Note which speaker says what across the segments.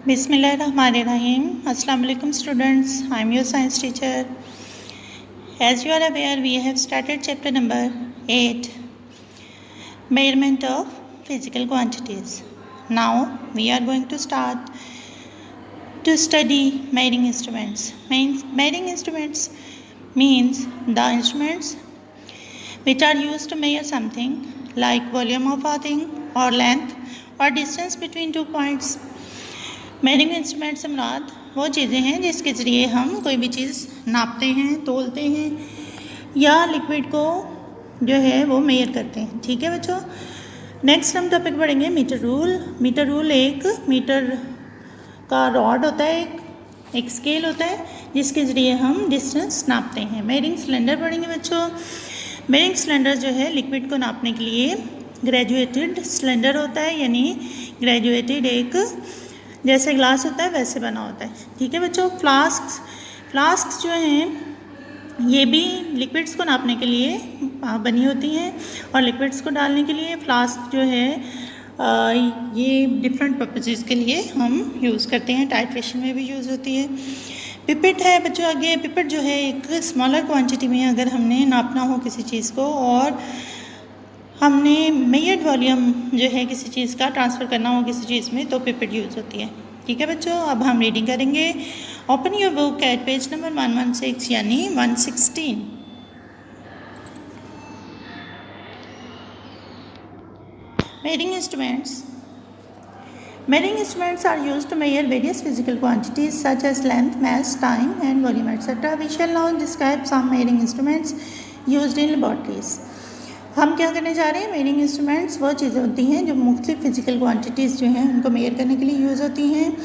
Speaker 1: Bismillahirrahmanirrahim. Assalamu alaikum students. I am your science teacher. As you are aware, we have started chapter number 8, measurement of physical quantities. Now we are going to start to study measuring instruments. Measuring instruments means the instruments which are used to measure something like volume of a thing or length or distance between 2 points. Measuring instrument से मुराद वो चीज़ें हैं जिसके ज़रिए हम कोई भी चीज़ नापते हैं, तोलते हैं या लिक्विड को जो है वो मेजर करते हैं। ठीक है बच्चों, नेक्स्ट हम टॉपिक पढ़ेंगे मीटर रूल। मीटर रूल एक मीटर का रॉड होता है, एक स्केल होता है जिसके ज़रिए हम डिस्टेंस नापते हैं। मेजरिंग सिलेंडर पढ़ेंगे बच्चों। मेजरिंग सिलेंडर जो है लिक्विड को नापने के लिए ग्रेजुएटेड सिलेंडर होता है, यानी ग्रेजुएटेड एक जैसे ग्लास होता है वैसे बना होता है। ठीक है बच्चों, फ्लास्क जो हैं ये भी लिक्विड्स को नापने के लिए बनी होती हैं और लिक्विड्स को डालने के लिए फ्लास्क जो है ये डिफरेंट पर्पसेस के लिए हम यूज़ करते हैं। टाइट्रेशन में भी यूज़ होती है। पिपेट है बच्चों आगे। पिपेट जो है एक स्मॉलर क्वांटिटी में अगर हमने नापना हो किसी चीज़ को और हमने मेजर्ड वॉल्यूम जो है किसी चीज़ का ट्रांसफ़र करना हो किसी चीज़ में तो पिपेट यूज़ होती है। ठीक है बच्चों, अब हम रीडिंग करेंगे। Open your book at page number 116 यानी 116। Measuring instruments. Measuring instruments are used to measure various physical quantities such as length, mass, time and volume etc. We shall now describe some measuring instruments used in laboratories. हम क्या करने जा रहे हैं, measuring instruments वो चीज़ें होती हैं जो मुख्तलिफ फ़िज़िकल क्वांटिटीज़ जो हैं उनको मेजर करने के लिए यूज़ होती हैं,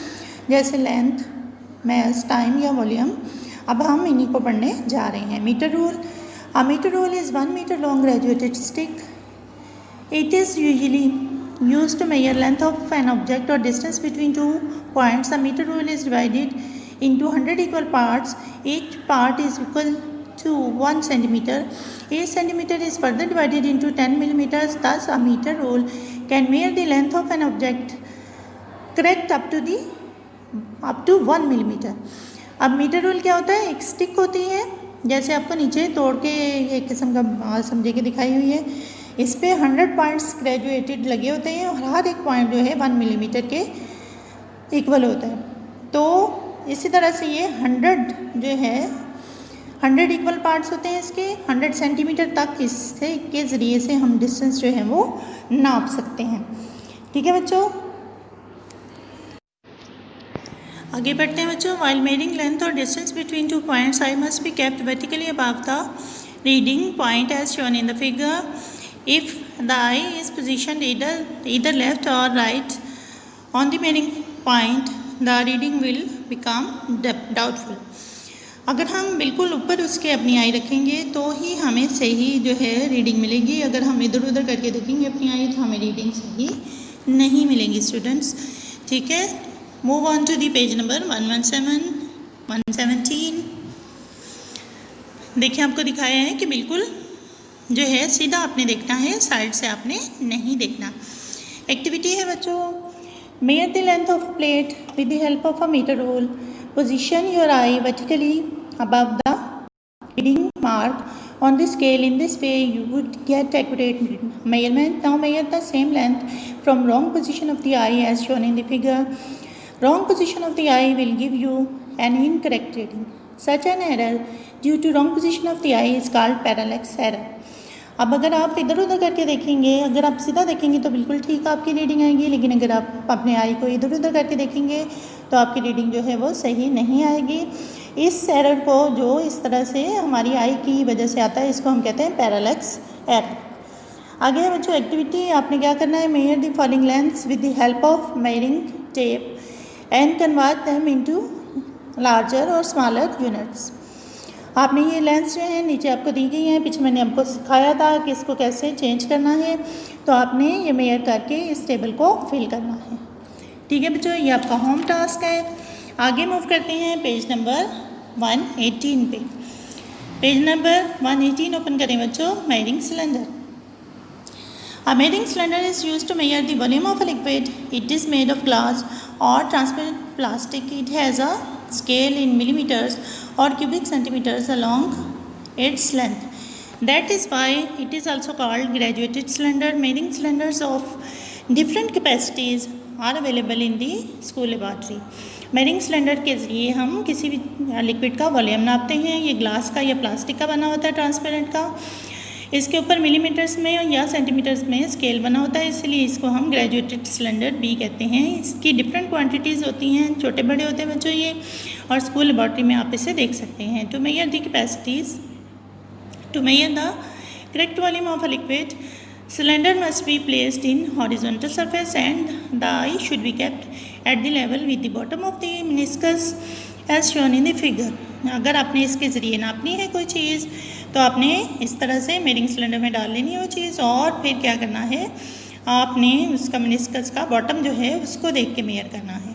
Speaker 1: जैसे लेंथ, मैस, टाइम या वॉल्यूम। अब हम इन्हीं को पढ़ने जा रहे हैं। Metre rule. A metre rule is 1 metre long graduated stick. It is usually used to measure length of an object or distance between 2 points. A meter rule is divided into 100 equal parts. Each part is equal to 1 centimeter. Each centimeter is further divided into 10 millimeters. Thus, a meter rule can measure the length of an object correct up to 1 millimeter. अब metre rule क्या होता है, एक stick होती है जैसे आपको नीचे तोड़ के एक किस्म का समझे के दिखाई हुई है। इस पे 100 पॉइंट्स ग्रेजुएटेड लगे होते हैं और हर एक पॉइंट जो है 1 मिलीमीटर के इक्वल होता है। तो इसी तरह से ये 100 जो है 100 इक्वल पार्ट्स होते हैं इसके। 100 सेंटीमीटर तक इससे के ज़रिए से हम डिस्टेंस जो है वो नाप सकते हैं। ठीक है बच्चों, आगे बढ़ते हैं बच्चों। वाइल मेजरिंग लेंथ और distance between 2 points eye must be kept vertically above the reading point as shown in the figure. If the eye is positioned either left or right on the measuring point, the reading will become doubtful. अगर हम बिल्कुल ऊपर उसके अपनी आई रखेंगे तो ही हमें सही जो है रीडिंग मिलेगी। अगर हम इधर उधर करके देखेंगे अपनी आई तो हमें रीडिंग सही नहीं मिलेगी स्टूडेंट्स। ठीक है, move on to the page number 117, 117। देखिए आपको दिखाया है कि बिल्कुल जो है सीधा आपने देखना है, साइड से आपने नहीं देखना। एक्टिविटी है बच्चों, measure the length of plate with the help of a metre rule. Position your eye vertically above the reading mark on the scale. In this way you would get accurate measurement. Now measure the same length from wrong position of the eye as shown in the figure. Wrong position of the eye will give you an incorrect reading. Such an error due to wrong position of the I is called parallax error. अब अगर आप इधर उधर करके देखेंगे, अगर आप सीधा देखेंगे तो बिल्कुल ठीक आपकी रीडिंग आएगी, लेकिन अगर आप अपने आई को इधर उधर करके देखेंगे तो आपकी रीडिंग जो है वो सही नहीं आएगी। इस एरर को जो इस तरह से हमारी आई की वजह से आता है इसको हम कहते हैं पैरेलैक्स एरर। आगे है बच्चों एक्टिविटी, आपने क्या करना है, measure the following lengths with the help of measuring tape and convert them into larger और स्मॉलर यूनिट्स. आपने ये लेंस जो है नीचे आपको दी गई हैं, पीछे मैंने आपको सिखाया था कि इसको कैसे चेंज करना है, तो आपने ये मेजर करके इस टेबल को फिल करना है। ठीक है बच्चों, ये आपका होम टास्क है। आगे मूव करते हैं पेज नंबर 118 पे। पेज नंबर 118 ओपन करें बच्चों। Measuring cylinder. A measuring cylinder is used to measure the volume of a liquid. It is made of glass or transparent plastic. It has a scale in millimeters or cubic centimeters along its length. That is why it is also called graduated cylinder. Measuring cylinders of different capacities are available in the school laboratory. Measuring cylinder के ज़रिए हम किसी भी liquid का volume नापते हैं. ये glass का या प्लास्टिक का बना होता है, ट्रांसपेरेंट का. इसके ऊपर मिलीमीटर्स में या सेंटीमीटर्स में स्केल बना होता है, इसलिए इसको हम ग्रेजुएटेड सिलेंडर भी कहते हैं. इसकी डिफरेंट क्वांटिटीज़ होती हैं, छोटे बड़े होते हैं बच्चों ये, और स्कूल लेबॉर्ट्री में आप इसे देख सकते हैं. To measure the capacities, to measure the correct volume of a liquid, cylinder must be placed in horizontal surface and the eye should be kept at the level with the bottom of the meniscus as shown in the figure. अगर आपने इसके ज़रिए नापनी है कोई चीज़ तो आपने इस तरह से मेजरिंग सिलेंडर में डाल लेनी है वो चीज़, और फिर क्या करना है, आपने उसका मेनिस्कस का बॉटम जो है उसको देख के मेजर करना है.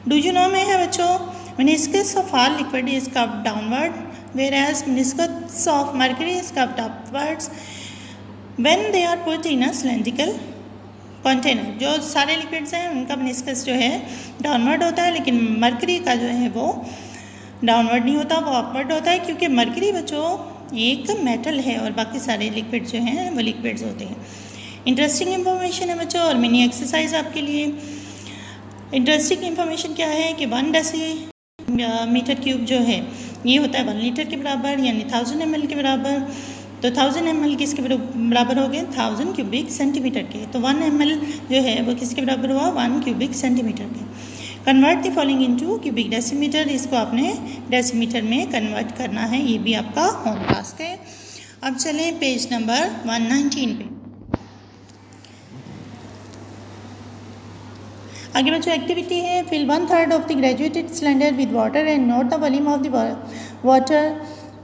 Speaker 1: डू यू नो में है बच्चों, meniscus of all liquid is curved downward whereas meniscus of mercury is curved upwards when they are put in a cylindrical container. जो सारे लिक्विड्स हैं उनका मेनिस्कस जो है डाउनवर्ड होता है, लेकिन मरकरी का जो है वो डाउनवर्ड नहीं होता, वो अपवर्ड होता है, क्योंकि मरकरी बच्चों एक मेटल है और बाकी सारे लिक्विड जो हैं वो लिक्विड्स होते हैं. इंटरेस्टिंग इन्फॉर्मेशन है बच्चों, और मिनी एक्सरसाइज आपके लिए. इंटरेस्टिंग इन्फॉर्मेशन क्या है कि 1 डेसीमीटर क्यूब जो है ये होता है 1 लीटर के बराबर, यानी 1000 ml के बराबर. तो 1000 ml किसके बराबर हो गए, 1000 क्यूबिक सेंटीमीटर के. तो 1 ml जो है वो किसके बराबर हुआ, 1 क्यूबिक सेंटीमीटर के. Convert the following into cubic decimetre, इसको आपने डेसीमीटर में कन्वर्ट करना है, ये भी आपका होम टास्क है. अब चलें पेज नंबर 119 पे. आगे बच्चों एक्टिविटी है, fill 1/3 of the graduated cylinder with water and note the volume of the water.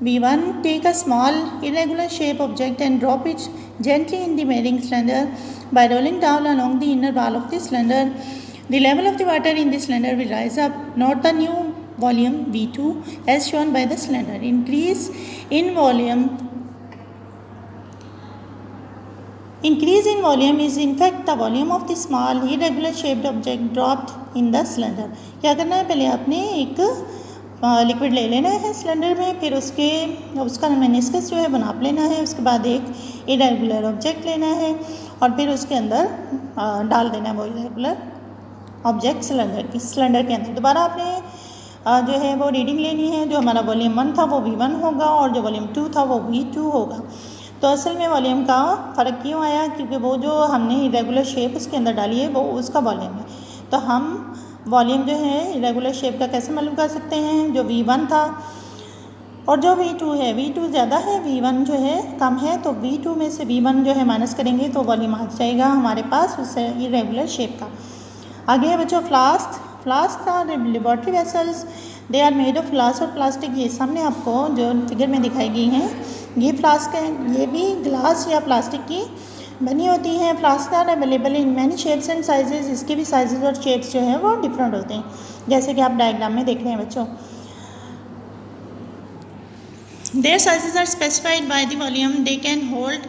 Speaker 1: B1, take a small irregular shape object and drop it gently in the measuring cylinder by rolling down along the inner wall of the cylinder. The level of the water in the cylinder will rise up. Note the new volume V2 as shown by the cylinder. Increase in volume is in fact the volume of the small irregular shaped object dropped in the cylinder. क्या करना है, पहले आपने एक liquid ले लेना है cylinder में, फिर उसका मेनिस्कस जो है वो नाप लेना है. उसके बाद एक इरेगुलर ऑब्जेक्ट लेना है और फिर उसके अंदर डाल देना है वो इरेगुलर ऑब्जेक्ट सिलेंडर के अंदर. दोबारा आपने जो है वो रीडिंग लेनी है. जो हमारा वॉल्यूम 1 था वो V1 होगा और जो वॉल्यूम 2 था वो V2 होगा. तो असल में वॉल्यूम का फ़र्क क्यों आया, क्योंकि वो जो हमने इरेगुलर शेप उसके अंदर डाली है वो उसका वॉल्यूम है. तो हम वॉल्यूम जो है इरेगुलर शेप का कैसे मालूम कर सकते हैं, जो V1 था और जो V2 है, V2 ज़्यादा है, V1 जो है कम है, तो V2 में से V1 जो है माइनस करेंगे तो वॉल्यूम आ जाएगा हमारे पास उससे इरेगुलर शेप का. आगे है बच्चों flask are laboratory vessels, they are made of glass और प्लास्टिक. ये सामने आपको जो फिगर में दिखाई गई हैं ये फ्लास्क हैं, ये भी ग्लास या प्लास्टिक की बनी होती हैं. Flask are available in many shapes and sizes. इसके भी साइजेस और शेप्स जो हैं वो डिफरेंट होते हैं, जैसे कि आप डायग्राम में देख रहे हैं बच्चों. Their sizes are specified by the volume they can hold.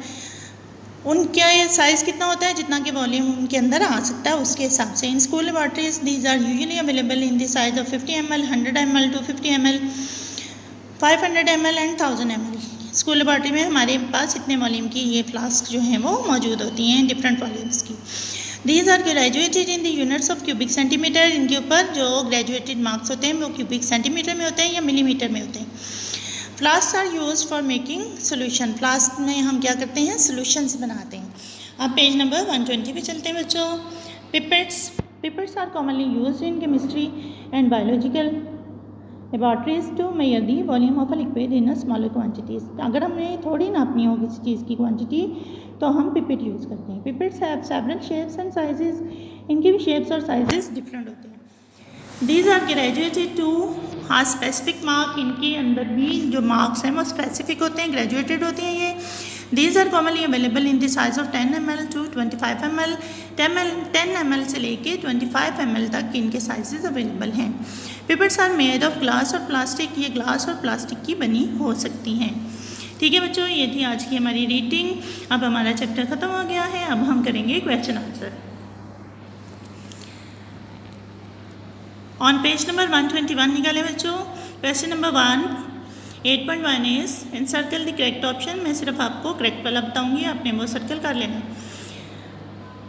Speaker 1: उनका ये साइज़ कितना होता है, जितना कि वॉल्यूम उनके अंदर आ सकता है उसके हिसाब से. In school laboratories these are usually available in the size of 50 ml, 100 ml, 250 ml, 500 ml and 1000 ml. School laboratory में हमारे पास इतने वॉल्यूम की ये फ्लास्क जो हैं वो मौजूद होती हैं, डिफरेंट वॉल्यूम्स की. These are graduated in the units of cubic centimetre. इनके ऊपर जो ग्रेजुएटेड मार्क्स होते हैं वो क्यूबिक सेंटीमीटर में होते हैं या मिलीमीटर में होते हैं. Flask are use for making solution. Flask में हम क्या करते हैं, सोल्यूशंस बनाते हैं. अब पेज नंबर 120 पे चलते हैं बच्चों. Pipettes are commonly use in chemistry and biological laboratories to measure the volume of a liquid in a smaller quantities. अगर हमें थोड़ी नापनी हो किसी चीज़ की क्वांटिटी तो हम पिपेट यूज़ करते हैं. Pipettes have several shapes and sizes. इनके भी शेप्स और साइजेस डिफरेंट होते हैं. दीज आर ग्रेजुएटेड टू हाँ स्पेसिफिक मार्क. इनके अंदर भी जो मार्क्स हैं वो स्पेसिफिक होते हैं, ग्रेजुएटेड होती हैं ये. These are commonly available in the size of 10 ml to 25 ml. 10 ml से लेके 25 ml तक इनके साइजेस अवेलेबल हैं. Pipettes are made of glass और प्लास्टिक. ये ग्लास और प्लास्टिक की बनी हो सकती हैं. ठीक है बच्चों, ये थी आज की हमारी रीडिंग। अब हमारा चैप्टर ख़त्म हो गया है। अब हम करेंगे question answer. On page number 121 निकाले बच्चों। Question number 1 8.1 is in circle the correct option. मैं सिर्फ आपको करेक्ट वाला बताऊंगी, आपने वो सर्कल कर लेना।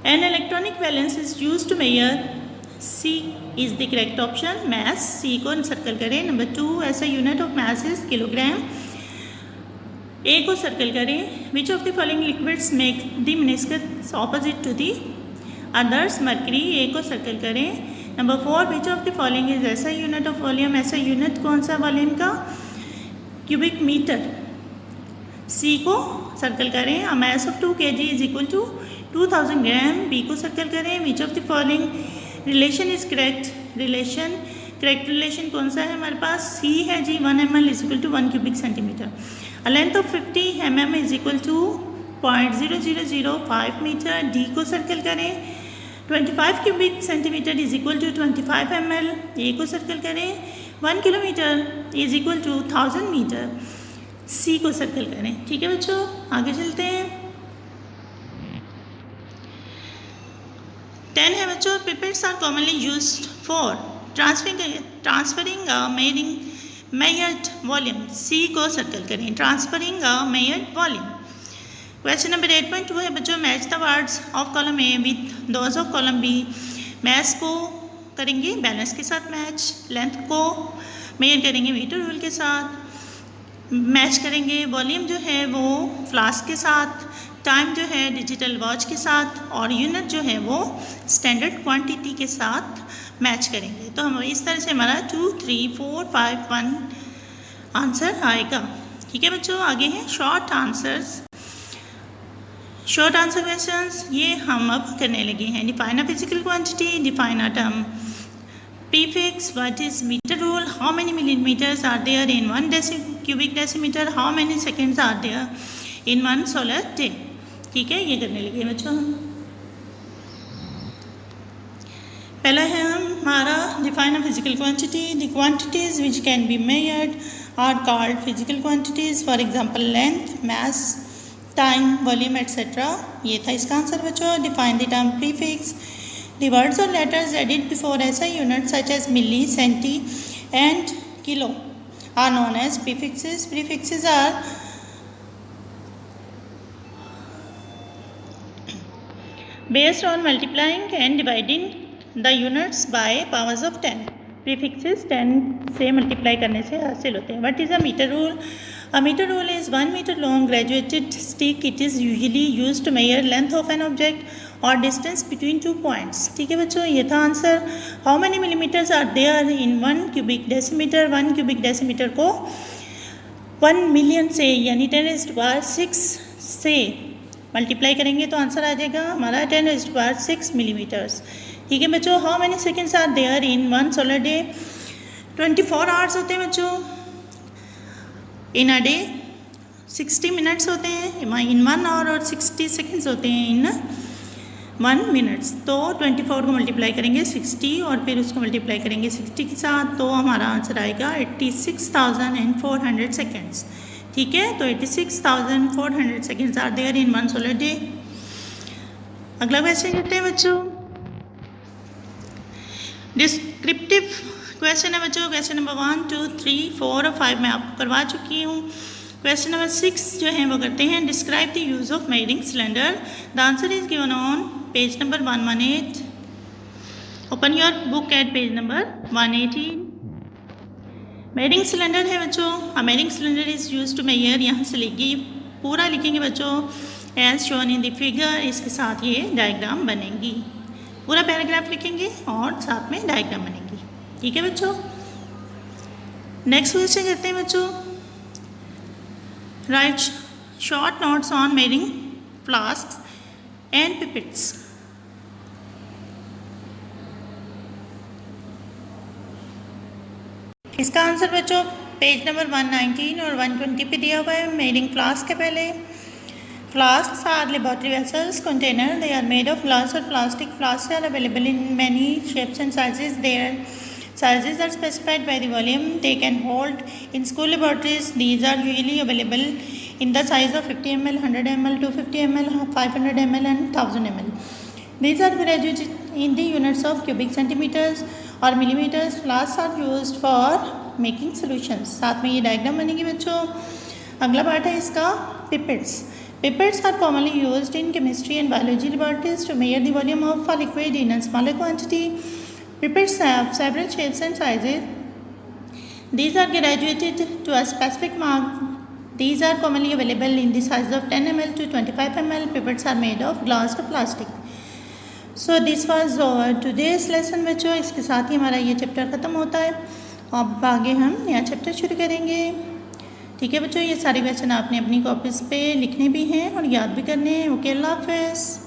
Speaker 1: An electronic balance is use to measure. C is the correct option. Mass, C को सर्कल करें। Number 2 SI unit of mass is kilogram. A को सर्कल करें। Which of the following liquids make the meniscus opposite to the others. Mercury, A को circle करें। Number 4 which of the following is SI unit of volume. SI unit कौन सा volume का? Cubic metre. C को circle करें। A mass of 2 kg is equal to 2000 gram. B को circle करें। Which of the following relation is correct relation. Correct relation कौन सा है हमारे पास? सी है जी, 1 ml is equal to 1 cubic centimeter। A length of 50 mm is equal to 0.0005 metre. D को सर्कल करें। 25 cubic centimeter is equal to 25 ml। A को सर्कल करें। 1 kilometre is equal to 1000 metre. C को circle करें। ठीक है बच्चों, आगे चलते हैं। 10 है बच्चों। Pipettes are commonly used for transferring a measured volume. C को सर्कल करें। Transferring a measured volume. Question number 8.2 है बच्चों। Match the words of column A with those of column B. Match को करेंगे बैलेंस के साथ मैच। लेंथ को measure करेंगे मीटर रूल के साथ। मैच करेंगे वॉल्यूम जो है वो फ्लास्क के साथ। टाइम जो है डिजिटल वॉच के साथ। और यूनिट जो है वो स्टैंडर्ड क्वांटिटी के साथ मैच करेंगे। तो हम इस तरह से हमारा 2, 3, 4, 5, 1 आंसर आएगा। ठीक है बच्चों, आगे हैं short answers. Short answer questions ये हम अब करने लगे हैं। Define a physical quantity. Define a term. Prefix, what is metre rule, how many millimetres are there in 1 cubic decimeter, how many seconds are there in 1 solar day। ठीक है, ये करने लगे बच्चों हम। पहला है हमारा define a physical quantity. The quantities which can be measured are called physical quantities. For example length, mass, time, volume etcetera. ये था इसका आंसर बच्चों। Define the term prefix. The words और लेटर्स एडेड बिफोर ऐसा unit such as milli, centi and kilo are known as prefixes. Prefixes are based on multiplying and dividing the units by powers of 10। प्रीफिक्सेस 10 से multiply करने से हासिल होते हैं। What is a metre rule? A metre rule is 1 metre long graduated stick. It is usually used to measure length of an object और distance between 2 points. ठीक है बच्चों, ये था answer. How many millimetres are there in 1 cubic decimeter। 1 cubic decimeter को 1 million से यानी 10⁻6 से मल्टीप्लाई करेंगे तो आंसर आ जाएगा हमारा 10⁻6 मिलीमीटर्स। ठीक है बच्चों। How many seconds are there in 1 solar day। 24 hours होते हैं बच्चों इन अ डे। 60 मिनट्स होते हैं इन 1 आवर और 60 सेकेंड्स होते हैं इन 1 मिनट्स। तो 24 को मल्टीप्लाई करेंगे 60 और फिर उसको मल्टीप्लाई करेंगे 60 के साथ, तो हमारा आंसर आएगा 86,400 सेकेंड्स। ठीक है, तो 86,400 seconds are there in 1 solar day। अगला क्वेश्चन करते हैं बच्चों। डिस्क्रिप्टिव क्वेश्चन है बच्चों। क्वेश्चन नंबर 1, 2, 3, 4 और 5 मैं आपको करवा चुकी हूँ। क्वेश्चन नंबर 6 जो है वो करते हैं describe the use of measuring cylinder. The answer is given on page number 118। Open your book at page number 118। Measuring cylinder है बच्चों। A measuring cylinder is use to measure. यहाँ से लिखिए, पूरा लिखेंगे बच्चों as shown in the figure. इसके साथ ये डायग्राम बनेगी। पूरा पैराग्राफ लिखेंगे और साथ में डायग्राम बनेगी। ठीक है बच्चों। नेक्स्ट क्वेश्चन करते हैं बच्चों। Right short notes on measuring flasks and pipettes. इसका आंसर बच्चों पेज नंबर 119 और 120 पे दिया हुआ है। मेजरिंग फ्लास्क के पहले Flasks are laboratory vessels, container. They are made of glass or plastic. Flasks are available in many shapes and sizes. Their sizes are specified by the volume they can hold. In school laboratories, these are usually available in the size of 50 ml, 100 ml, 250 ml, 500 ml and 1000 ml. These are graduated in the units of cubic centimeters और millimeters. Flasks are used for making solutions. साथ में ये diagram बनेगी बच्चों. अगला part है इसका pipettes. Pipettes are commonly used in chemistry and biology laboratories to measure the volume of a liquid in a smaller quantity. Pipettes have several shapes and sizes. These are graduated to a specific mark. These are commonly available in the size of 10 ml to 25 ml. Pipettes are made of glass or plastic. So this was today's lesson बच्चों. इसके साथ ही हमारा ये chapter ख़त्म होता है. अब आगे हम नया चैप्टर शुरू करेंगे. ठीक है बच्चों, ये सारे क्वेश्चन आपने अपनी कॉपीज़ पे लिखने भी हैं और याद भी करने हैं. ओके, अल्लाह हाफ़िज़.